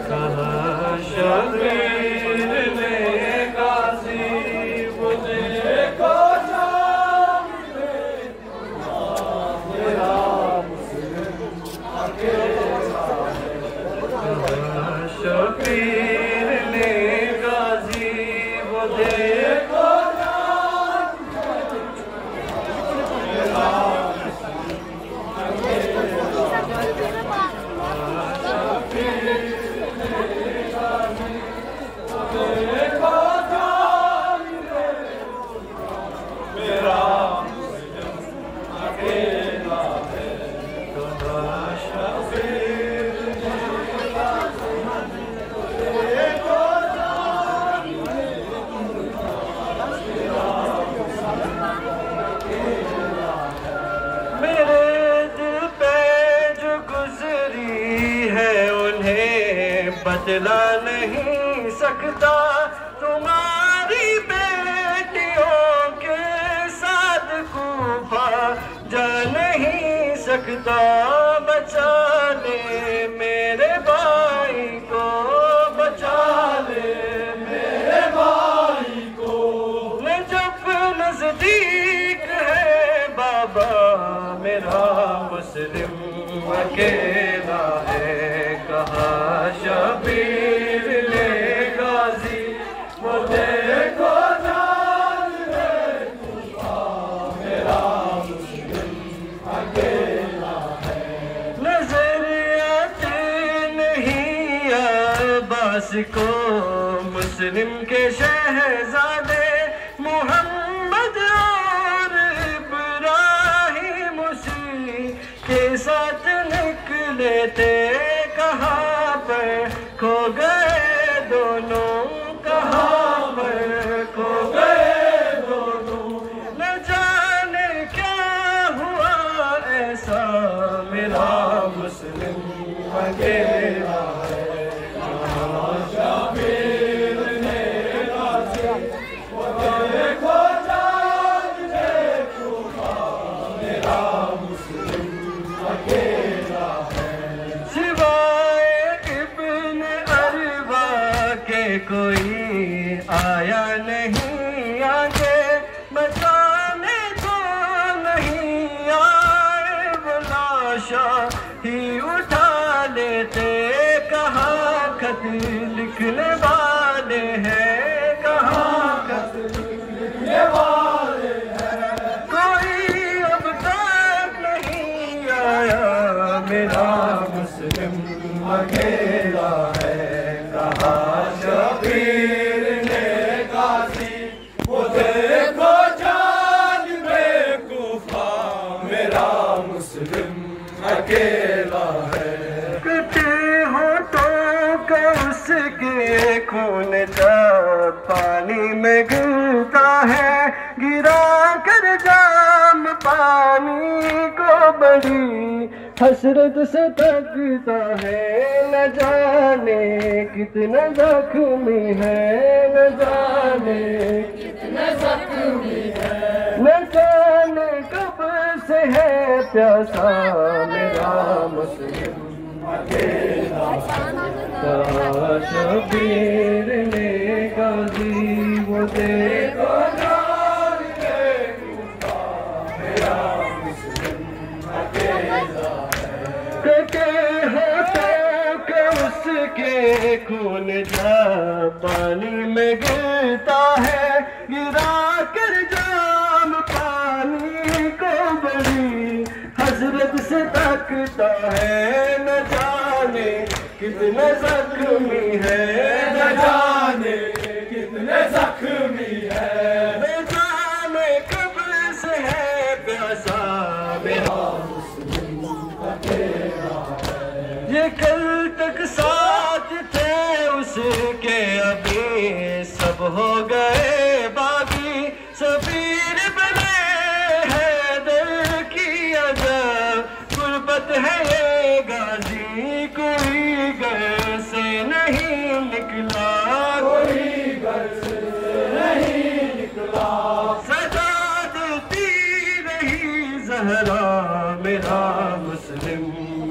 کہاں شبیر نے غازی مجھے کو جان دے میرا مسلم اکیلا ہے کہاں شبیر نے غازی مجھے کو جان دے میرا بدلا نہیں سکتا تمہاری بیٹیوں کے ساتھ کوفہ جا نہیں سکتا بچا لے میرے بھائی کو بچا لے میرے بھائی کو نجف نزدیک ہے بابا میرا مسلم اکیلا ہے کہاں شبیر نے غازی مجھے کو جان دے میرا مسلم اکیلا ہے نظر آتے نہیں عباس کو مسلم کے شہزادے محمد اور ابراہیم اسی کے ساتھ نکلے تھے کہاں پر کھو گئے دونوں کہاں پر کھو گئے دونوں نہ جانے کیا ہوا ایسا میرا مسلم اکیلا ہے کہاں شبیر نے غازی مجھے کو جان دے کوفہ میرا مسلم اکیلا ہے سوائے ابن اربا کے کوئی آیا نہیں آگے بچانے کو نہیں آئے بلاشا ہی اٹھا لیتے کہاں خط لکھنے والے ہیں کہاں خط لکھنے والے ہیں کوئی اب تک نہیں آیا میرا مسلم اکیلا ہے کہاں شبیر نے غازی مجھے کو جان دے کوفہ میرا مسلم اکیلا ہے کٹے ہونٹوں کا اس کے خون جب پانی میں گرتا ہے گرا کر جام پانی کو بڑی حسرت سے تکتا ہے نہ جانے کتنا زخمی ہے نہ جانے کتنا زخمی ہے نہ جانے کب سے ہے پیاسا میرا مسلم اکیلا کہاں شبیر نے غازی مجھے کو جان دے کوفہ میرا مسلم اکیلا کٹے ہاتھوں کا اس کے خون جب پانی میں گرتا ہے گرا کر جام پانی کو بڑی حسرت سے تکتا ہے نہ جانے کتنے زخمی ہے نہ جانے کتنے زخمی ہے نہ جانے کب سے ہے پیاسا میرا مسلم اکیلا ہے یہ کل تک ساتھ تھے اس کے ابھی سب ہو گئے باقی سفیر بنے حیدر کی عجب غربت ہے یہ غازی کوئی گھر سے نہیں نکلا کوئی گھر سے نہیں نکلا سزا دیتی رہی زہرا میرا مسلم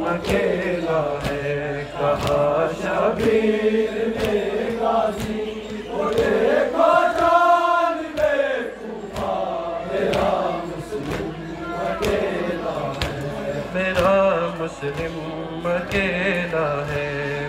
اکیلا اکیلا ہے، کہا شبیر نے غازی وہ دیکھو جان بے وفا، میرا مسلم اکیلا ہے، میرا مسلم اکیلا ہے۔